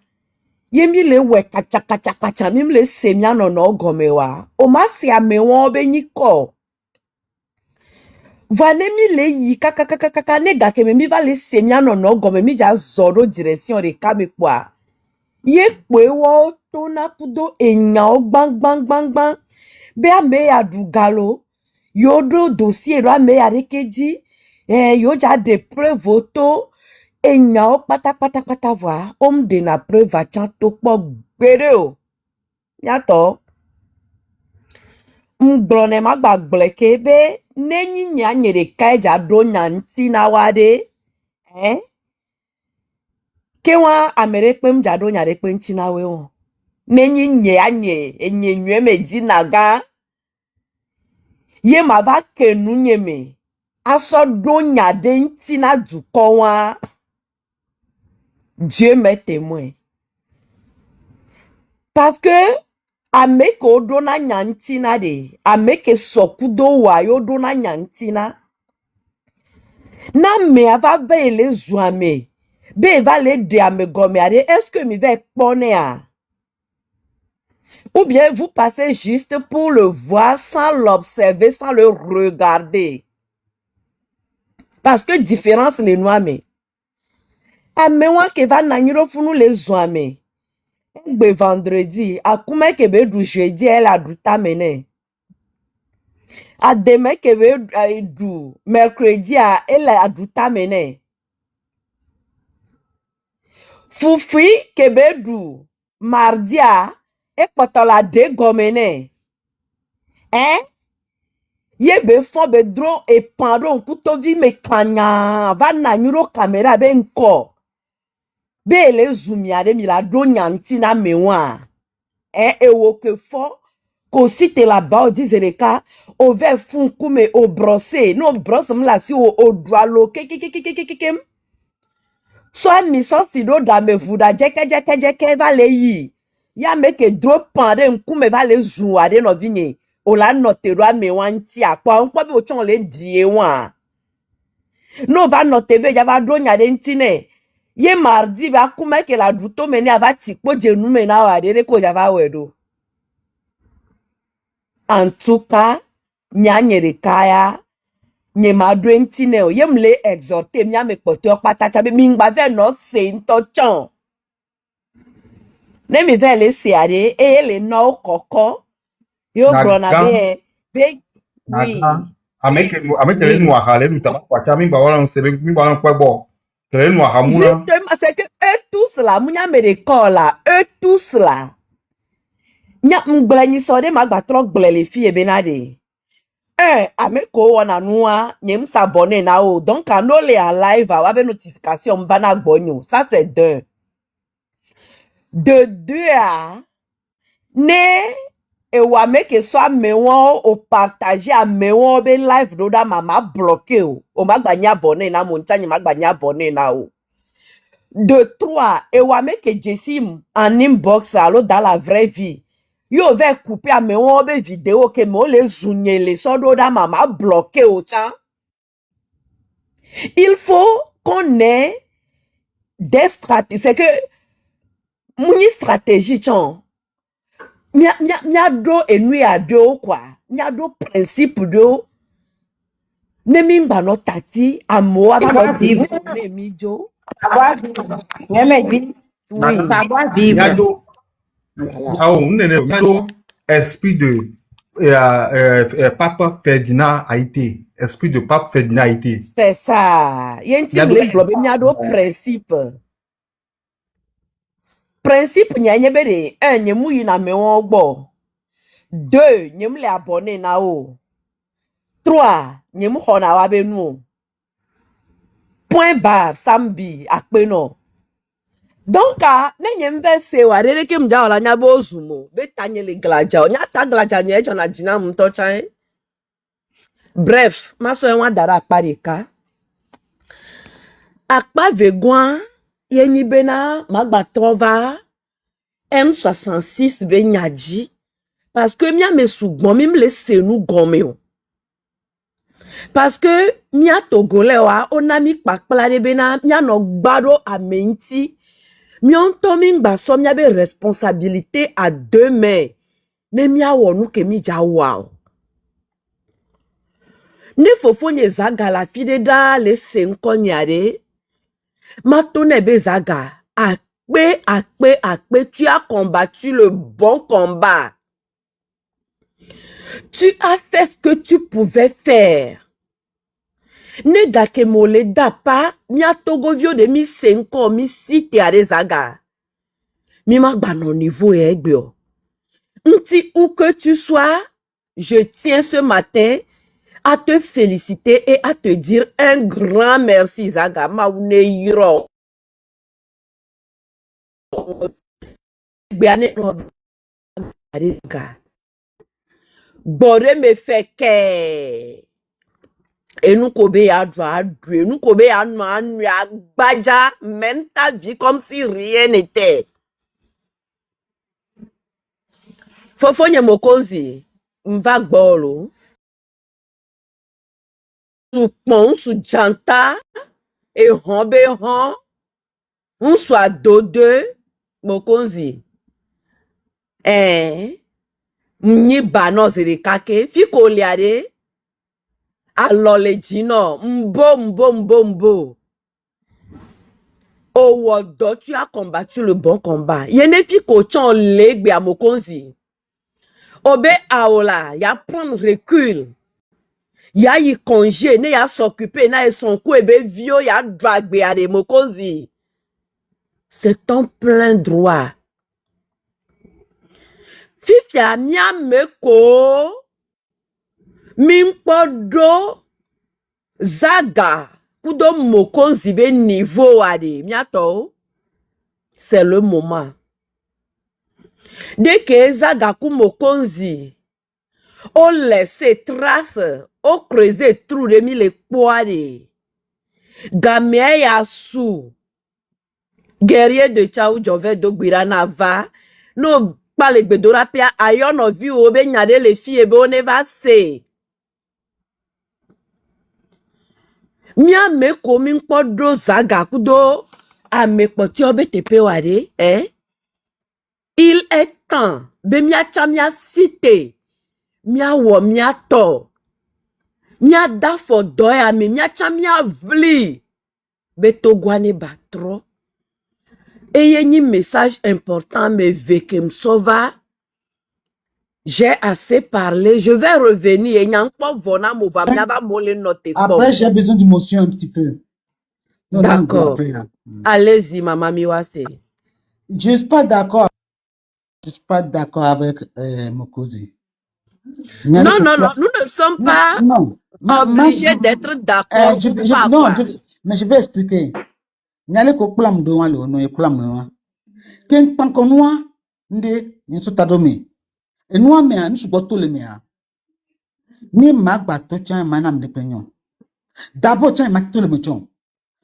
Yemi le we kacha mi le semia no no gomewa. O ma si ame won be nyiko. Vanemi le yi kaka nega ke mi va le semia no no gome mi ja zoro direction de kame kwa. Ye kwe wo to na kudo enya o bang. Be ame ya du galo. Yo do dossier ro ame ya rekeji. Yo ja de preuve auto. Enya o pata voa. Om de na preuve a chan to po gbere o. Nyato. Mblone magba bleke be. Nenyi nya nyere kaija do nyanti na wade. Kewa amerekpe mjado nyarekpe ntina wewo. Nenyi nye enye nywe me dinaga. Ye mava kenu nye me. Aso do nyade ntina dukowa. Dieu m'est témoin. Parce que ameke odona nyantina de. Ameke sokudo wa yodona nyantina. Na me ava be le zuame. Be va le de ame gomeade. Est-ce que mi va pone a? Ou bien vous passez juste pour le voir sans l'observer, sans le regarder. Parce que différence les noirs me. Ame wa ke va nanyiro funu le zuame. Egbe vendredi. Akume ke be du jeudi elle a du tamene. A demain ke be du mercredi elle a du tamene. Fufi ke be du mardi e potola de gomene. Ye be fon be dro e pando kuto vi me kanya va na nyuro kamera be nko. Be le zumiade mi la do nyanti na mewa. E woke fo ko site la ba o dizereka o ve fun kume o brosse no brosse mla si o droalo kekem. Soit mi so si do da me vuda jeke va le yi. Ya me ke dro pande nkume va le zuwa de no vinye. O la note ro me wanti akwa nkwa be o chon le die wan. No va note be ya va do nya de ntine. Ye mardi ba kuma ke la druto meni ava tikpo jenu mena wa de ko ya va wedo. En tout cas, nya nyere kaya nye ma do ntine o ye mle exhorter nya me kpote okpata chabe mi ngba ve no se nto chan. Ne mi ve le se ade e le no koko. Yo grona be oui. Ameke Oui. le noir le luta kwa cha mi ba wala se mi ba na kwa bo. Le noir hamuna. Justement, c'est que eux tous là, mounya me décolle là, eux tous là. Nya mgbele ni sode magba trop gbele les filles benade. Ameko wana noa, nyem s'abonner na o. Donc quand on est en live, wa be notification m'vana gbonyo. Ça c'est d'un. De deux à ne et wa meke soit mewon o partager a mewon be live do da mama bloqué o. O magba nya abonner na monta ni magba nya abonner na o. De 3, et wa meke Jessim en inbox alors dans la vraie vie. Yo vais couper à mes obe vidéo que mo les zounye les sodo da mama bloqué au chan. Il faut qu'on ait des stratégies. C'est que mouni stratégie chan. Mia do enui a do quoi. Mia do principe do. Ne mimba no tati amoa va vivre. ne mi jo. Savoir vivre. Nyeme dit, Oui. savoir vivre. Nyado. Ah oh, nyado esprit de Pape Ferdinand Haïti. Esprit de Pape Ferdinand Haïti. C'est ça. Yen ti Nyado. mle globe miado principe. Principe nya nyebe de 1 nyemu yina me won gbo. 2 nyemu le abonné na o. 3 nyemu hona wa be nu. Point barre sambi akpe no. Donc ne nyem ve se wa de ke mja ola nya bo zumo. Be tanye le glaja. Nya ta glaja nye jona jina mto chan. Bref, ma so en wa dara parika. Akpa vegwan yenyi bena magba trova M66 be nyadji parce que mia me sougbon mi me se nou gome o. Parce que mia togolais wa onami pakpla de bena mia no gbado amenti mi on to mi ngba so mia be responsabilité à 2 mains ne mia wonu ke mi ja wa. Ne fofo nye zaga la fide da le senkonyare matone be zaga tu as combattu le bon combat. Tu as fait ce que tu pouvais faire. Ne dake mole da pa, mi a togovio de mi 5 ans, mi site a des zaga. Mi magba non niveau e gbio. Nti où que tu sois, je tiens ce matin à te féliciter et à te dire un grand merci, zaga. Ma une yiro. Bore me fait que et nous kobe ya doit nous kobe ya no ya baja mène ta vie comme si rien n'était. Fofonye mokozi mva gbolo sou pon sou janta et hombe hon on soit dode mokozi mni bano zere kake fiko liade alors le dino mbo owodo tu as combattu le bon combat yene fiko chon legbe a mokonzi obe aola ya prendre recul ya y congé ne ya s'occuper na son coup ebe vio ya dragbe a de mokonzi c'est ton plein droit. Fifia mia meko mimpodo zaga kudo mokonzi be niveau ade miato c'est le moment. Dès que zaga ku mokonzi o laisser trace o creuser trou de mille poade gamia ya sou Guerrier de Tchao Jove do Guirana va. No pas les bedora pia ayon no vu obe nyade les filles ebe on va se. Mia me komi nkpodo zaga kudo a me poti obe tepe wade, Il est temps be mia chamia cité. Mia wo mia to. Mia da for doya me mia chamia vli. Be to guane batro. Et un message important, mais Vekem Sova, j'ai assez parlé, je vais revenir. Après, j'ai besoin d'émotion un petit peu. D'accord. Allez-y, Maman Miwase. Je ne suis pas d'accord. Je ne suis pas d'accord avec Mokozi. Non, nous ne sommes pas obligés d'être d'accord. Mais je vais expliquer. Nyale ko plan do wale ono e plan wa ken pan ko noa nde nso tadomi enua me an su boto le me a ni magba to chan manam de penyon dabo chan mak to le me chon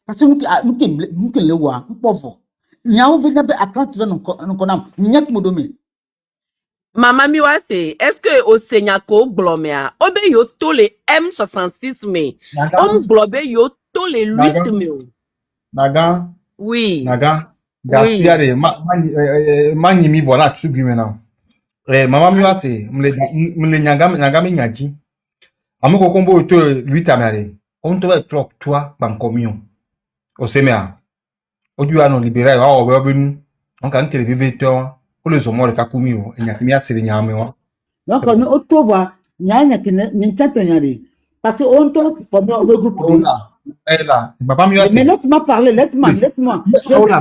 parce que le wa mpovo nyawo bi na be account no ko nam nyak modomi Maman Miwase, est-ce que au Senyako glomea obe yo to le M66 me on globe yo to le 8 me Naga. Oui. Naga. Gaspiare. Manyimi voilà tu bi maintenant. Maman Miwase, mle nyanga mi nyaji. Amoko kombo to 8 amare. On te va trop toi bankomion. O semea. Odu ano libéral wa wa benu. On kan télé vétéran. O le zomo le kakumiro enyakimi asere nyame wa. Donc on otoba nyanya kine nchato nyari. Parce que on to pendant le groupe. Là, Maman Miwase. Mais laisse-moi parler, laisse-moi.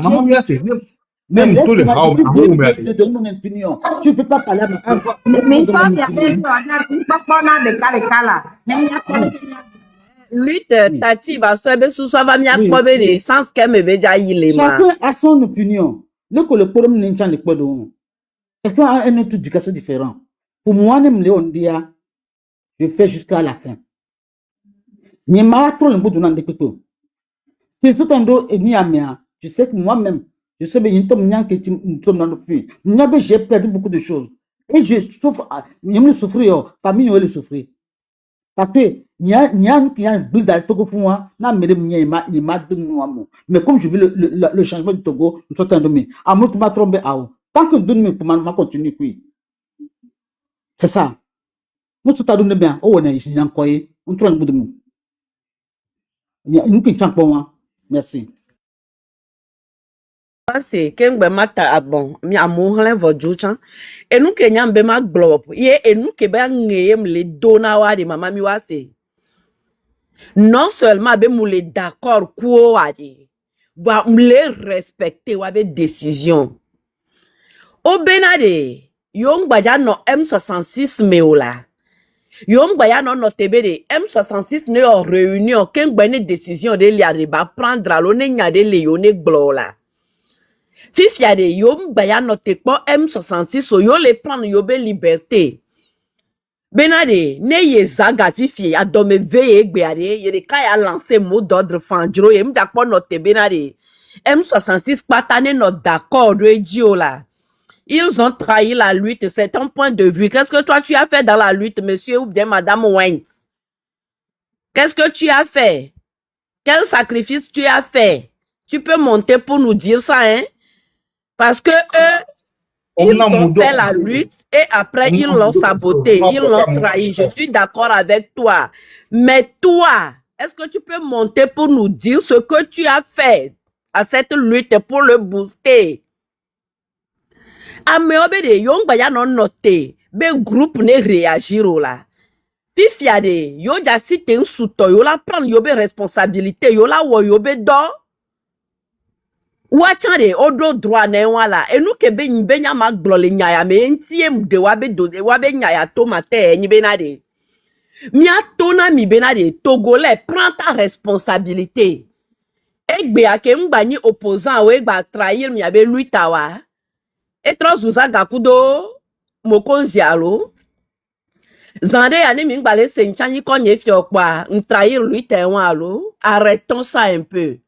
Maman Miwase. Même tout le haut, je donne mon opinion. Tu ne peux pas parler à ma femme. Mais ça, il y a des Lutte, Tati, Basobe, Sousava, Miakobe, les sens qu'elle me veut dire. Chacun a son opinion. Le problème n'est pas le problème. Chacun a une autre éducation différente. Pour moi, je fais jusqu'à la fin. Je trop le bout de l'année. C'est tout un dos et ni à moi. Je sais que moi-même, je sais que nous sommes dans le puits. J'ai perdu beaucoup de choses. Et je souffre, je me souffrir, parmi nous, les souffrir. Parce que, il y a un bulle dans le Togo pour moi, mais comme je veux le changement du Togo, nous sommes en demi. À moi, tu m'as trompé à où. Tant que nous pour moi, continue, oui. C'est ça. Nous sommes en demi bien. Oh, on est encore, on trouve un bout de nous. Il y a une qui chante pour moi. Merci. C'est qu'un mata à bon, mi amour l'un vodjouchan. Et nous que nyam bema globe. Et nous que ben ngeyem les donawa de Maman Miwase. Non seulement ben moule d'accord quoi wadi. Va m'les respecter ou avec décision. Au benade, yong baja no M66 meola. Yong baya no tebede M66 ne en réunion qu'un bene décision de liariba prendre à l'one nyade le yone glola. Fifiade yom baya note pas M66 o yo le prendre yobe liberté. Benade ne ye zaga fifi adome veye gbeade ye de kaya lancer mot d'ordre fandro ye mda pas note benade M66 patane not d'accord de diola. Ils ont trahi la lutte, c'est ton point de vue. Qu'est-ce que toi tu as fait dans la lutte, monsieur ou bien madame Wentz? Qu'est-ce que tu as fait? Quel sacrifice tu as fait? Tu peux monter pour nous dire ça, hein? Parce que eux, ils ont fait la lutte et après ils l'ont saboté, ils l'ont trahi. Je suis d'accord avec toi. Mais toi, est-ce que tu peux monter pour nous dire ce que tu as fait à cette lutte pour le booster? Ameobede yong baya non noté, be groupe ne réagir là. Fifiade, yo ja cité un souto, yo la prendre yo be responsabilité, yo la wo yo be do. Wachande odo droit ne wala et nous ke be nyanya mak blole nyaya me ntiem de wabe do de wabe nyaya tomate nyi benade. Mia tona mi benade Togolais prends ta responsabilité. Egbe ake mbani opposant we gba trahir mi abe lui tawa. Et trozuza gakudo mokonzialo. Zande yani mi ngbale senchanyi konye fiokwa trahir lui tewan alo. Arrêtons ça un peu.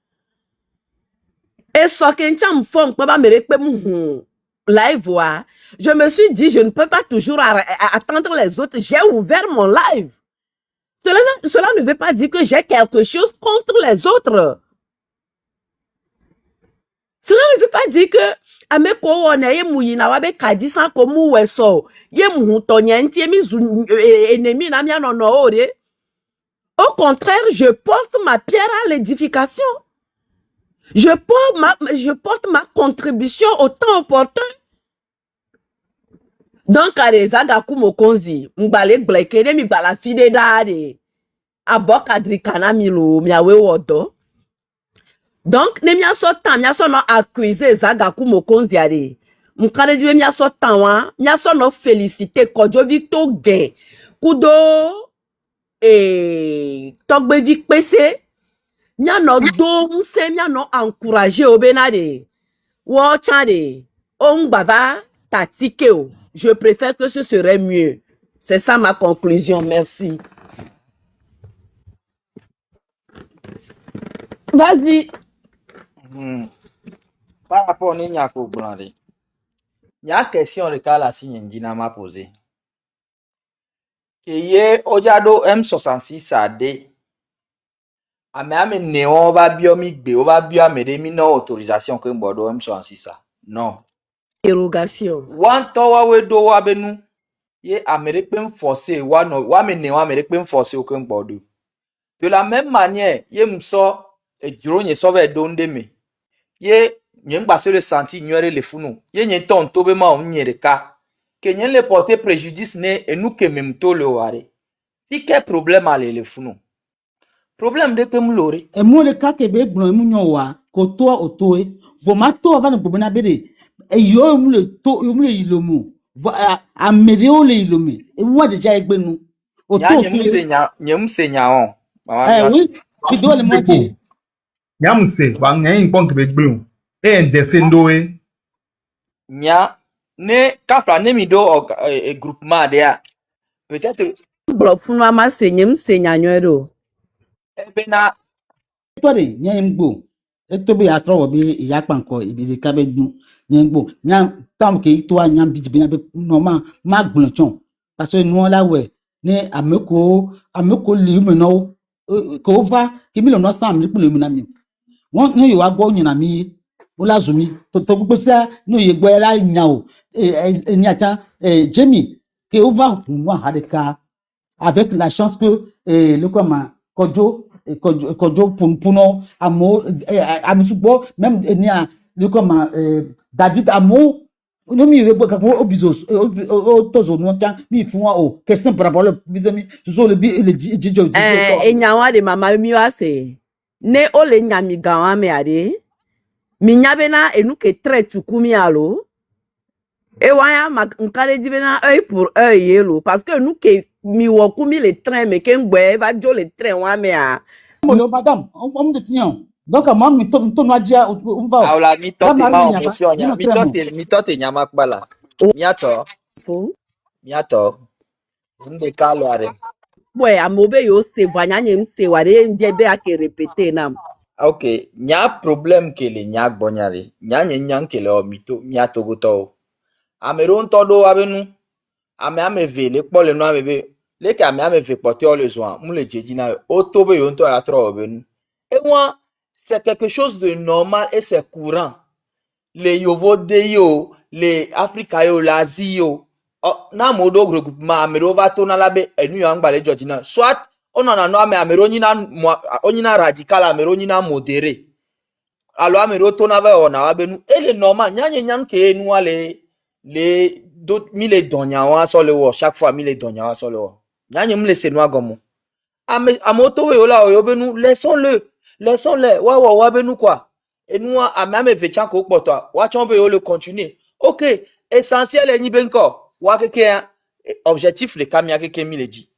Et ce que me font pas me live wa. Je me suis dit, je ne peux pas toujours attendre les autres. J'ai ouvert mon live. Cela ne veut pas dire que j'ai quelque chose contre les autres. Cela ne veut pas dire que ameko wona ye muyina wabe kadisa ko mu weso ye muhuto nyanti mi ennemi na mi anono ore. Au contraire, je porte ma pierre à l'édification. Je porte ma contribution au temps opportun. Donc, Areza Kumo Konzi, Mbale Blekene, Mbala Fide Dade, Abokadri Kanamilo, Miawe Wodo. Donc, ne mia so tan, mia so no accuser Zagaku Mokonzi ade. Mkane diwe mia so tan wa, mia so no féliciter Kodjo Victo Gen. Kudo Togbe Vic PC. Mia no do mse mia no encourager obenade. Wo chade. Ongbava tatikeo. Je préfère que ce serait mieux. C'est ça ma conclusion. Merci. Vas-y. Par rapport à Nyako Blandi, il y a une question de cas la signe Ndina m'a posé. Que ye Ojado M66 a dit, ame néon va biomique B, on va biomede mino autorisation que Bordeaux M66 a. Non. Érogation. Wan towa we do wa benu, ye Américain forcé, wa me néon Américain forcé au Bordeaux. De la même manière, ye mso et drone ye sauve donde me. Ye nyen basse le senti ignorer les founou. Ye nyen ton tobe ma on nye de ka. Que nyen le porter préjudice ne et nous que même to le ware. Fi quel problème ale le founou. Problème de que m'lore. Et moi le cas que be blanc mu nyowa ko to otoe. Vo ma to va no bobena bede. E yo mu le to yo mu le ilomu. A medeo le ilomi. E moi déjà egbe nu. Oto Nyem senya on. oui. Tu dois le moitié. Nyamuse wa ngen pon ke be gblu. E ndefendo e. Nya ne kafra ne mi do groupement dia. Peut-être Blofuna ma senyem senya nyoero. ebena Toi de nyembo. E to be atro bi ya panko ibi de ka be du nyembo. Nyam tam ke to nyam bi bi na be normal ma gbon chon. Parce que nous là ouais ne ameko li me no ko va ki mi lo no stand mi ku le mi na mi. Won no yo wa gbo yin na mi o la zumi to gbo sa no ye gbo la nya o ni ata Jamie que on va pour moi avec la chance que le comment Kodjo pour non amo amisubo même ni a le comment David amo no mi re ka ko obizos o tozo no tan mi fun wa o question par rapport le bizami so le jijo Enyawa de mama mi wa se. Ne ole nyami gawa me ade. Mi nyabena enu ke tre tukumi alo. Et waya nkale dibena œil pour œil yelo parce que nous que mi wokumi le train mais que ngwe va jo le train wa me a. Madame on me dit donc moi mi to no dia on va aula mi tote ma on fonction nya mi tote nyama kbala. Miato. Nde kalo are. Ouais, amobe yo se vonya nyem se ware ndebe ake répéter nam. Ok, nya problème que le nya gbonyare. Nya nyen que le omito miato goto. Ameron todo abenu. Ame ve le kpo le no amebe. Le ka ame ve porter le soin. Mu le jeji na otobe yo nto ya tro obenu. Et moi, c'est quelque chose de normal et c'est courant. Les yovo de yo, les Africa yo, l'Asie yo. Na modo regroupement amero va to na labe enu yang bale jojina. Soit on en a no amero nyina radical amero nyina modéré. Alors amero to na va ona abenu et le normal nyanye nyam ke enu les d'autres mille donya wa so le wo chaque fois mille donya wa so le wo. Nyanye mle se no agomo. Amoto we ola oyobenu laissons-le wa benu quoi. Et nous a même vecha ko poto wa chombe yo le continuer. OK, essentiel ni benko wa keke objectif le kamia keke mi le dit.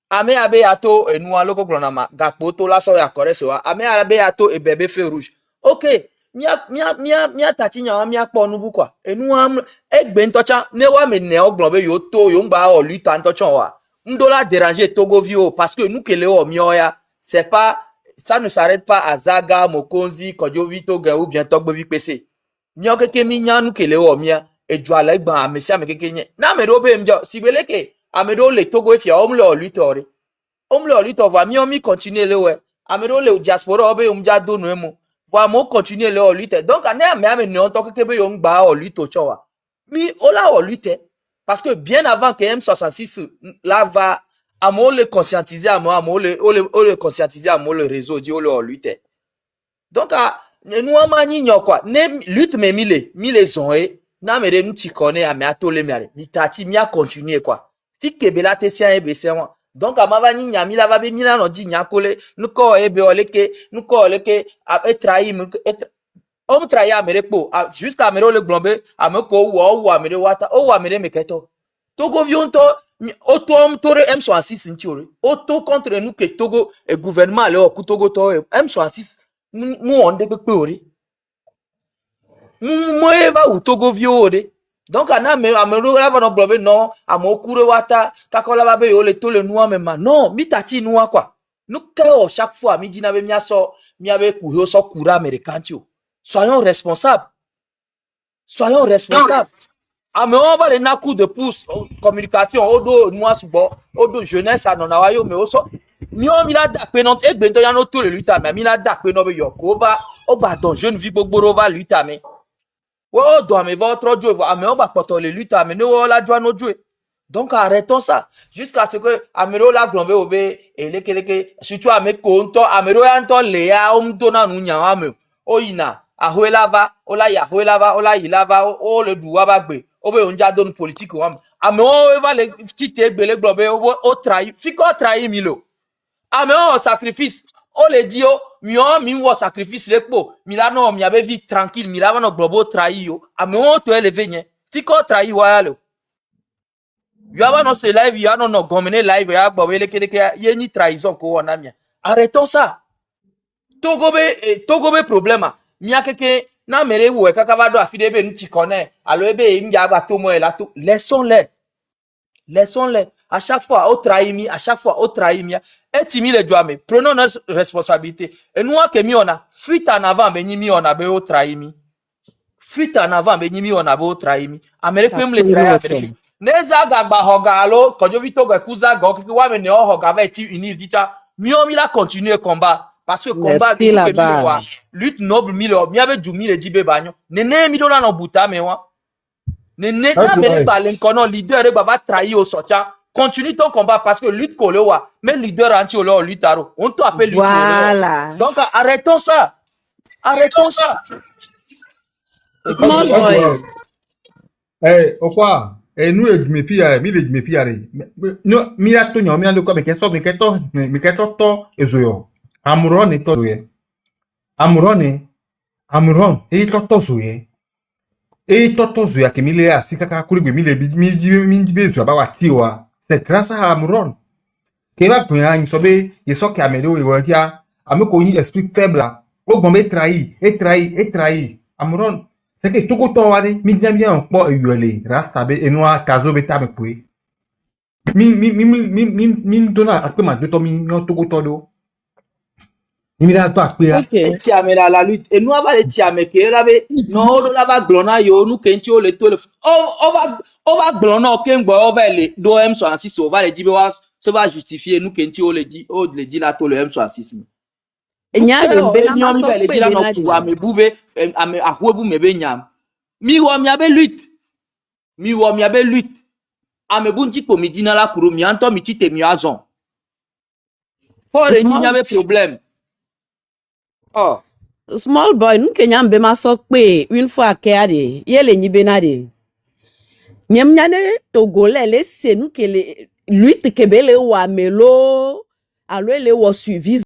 Ame abe ato nous a loko glonama gakpoto la so ya koreso ame abe ato e bébé feu rouge. OK, mia tati nya mia kpo nubu quoi. Et nous am egbe ntocha ne wa me ne oglonbe yo to yo ngba o lui tan tochon wa. Ndola déranger Togo vio parce que nous que le o mioya c'est pas ça ne s'arrête pas à Zaga, Mokonzi, Kodjovito, ou bien Togbovi PC. Nyo keke mi nyanu kele o mia e jwala gba amesi amekeke nye. Na me do be mjo sibeleke amedo le Togo efia omle olutori. Omle olutori mi omi continuer le we. Amedo le diaspora obe umja do no emo. Wa mo continuer le olute. Donc ane ame ne onto keke be yo ngba oluto chowa. Mi ola olute parce que bien avant que M66 là va amo le conscientiser amo le conscientiser amo le réseau di ole olute. Donc nous amani nyokwa ne lutte me mile zoné na mere nti kone ame atole mere mi tati mi a continuer quoi fi kebela te sia ebe se won donc amava ni nya mi la va be mi la no di nya kole nuko ebe oleke nuko oleke e trahir on trahi amere po jusqu'à amere le glombe ameko wo amere wata o amere meketo Togo vionto auto tore M66 ntiore auto contre nous que Togo et gouvernement le ku Togo to M66 mu onde pe ori mu eva u Togo viore donc ana me amero la va no blobe non amokure wata kakola ba be yo le to le noa mema non mi tati noa quoi nous que chaque fois mi dina be mi aso mi abe ku yo so kura américain tio soyons responsables mais on va les na coup de pouce communication odo noa subo odo jeunesse anona wa yo me oso mi o mi la da pe non e gbento ya no to le luta mais mi la da pe no be yo ko va o ba don jeune vie gbogboro va luta mais o do ame va trop jouer mais on va poto le luta mais no la joie no jouer donc arrêtons ça jusqu'à ce que amero la glombe obe et lekeleke surtout ame ko nto amero ya nto le ya o mdo na nu nya ame o yina ahoelava ola ya ahoelava ola yilava o le duwa ba gbe obe onja don politique o ame o va le tite gbele glombe o trahi fiko trahi milo ame o sacrifice o le dio mi wo sacrifice lekpo mi la no mi abe vie tranquille mi la va no globo trahi yo ame o to elever nye fiko trahi wa yalo yaba no se live ya no gomene live ya gbo wele keleke ye ni trahison ko wona mia arrêtons ça Togo be problème mia keke na mere wo kaka va do afide be nti kone alo ebe mja gba to mo e la to laissons-les à chaque fois au trahimi à chaque fois au trahimi et timi le doame prenons notre responsabilité et nous que mi on a fuite en avant be ni mi on a be au trahimi fuite en avant be ni mi on a be au trahimi Amérique même le trahir neza gagba hogalo Kodjovito ga kuza go kiki wa me ne o hoga va ti unir dicha mi o mi la continuer combat parce que combat Merci là-bas. lutte noble mi abe du mi le dibe banyo nene mi do na no buta me wa nene na me ba len kono leader va trahir au sotia continue ton combat parce que lutte kolewa mais leader anti olo luttaro on te appelle lutte Voilà. donc arrêtons ça Small boy. Okwa nous le méfia mi le méfia no mi la to nyo mi la ko me keto to ezoyo amuron ni to ye amuron e to zoye e to zoya ke mi le asika ka kuri mi le mi be zo ba wa tiwa c'est grâce à amuron ke ba pin an so be ye so ke amedo e wo kia ameko yin esprit faible o gbon be trahi amuron c'est que tout autant wani mi bien po yole rasta be enwa kazo be ta me pui mi dona akpe ma do to mi no tout autant do mi la to akpe Ok. ti amela la lutte et nous va le ti ameke la be no do la va glona yo nous kenti o le to le on va glona ken gbo o va le do M66 on va le dire ça va justifier nous kenti o le dit la to le M66 Nyale mbena mi ma le bila no ku ame bube ame ahwebu mebe nyam mi wo mi abe lutte ame bunti po mi dina la kuro mi anto mi tite mi azon for le ni abe problème oh Small boy, nous Kenya mbema sokpe une fois kéade, yele ni benade. Nyamnyane togolais les c'est nous que les lutte kebele wa melo, alo le wa suivi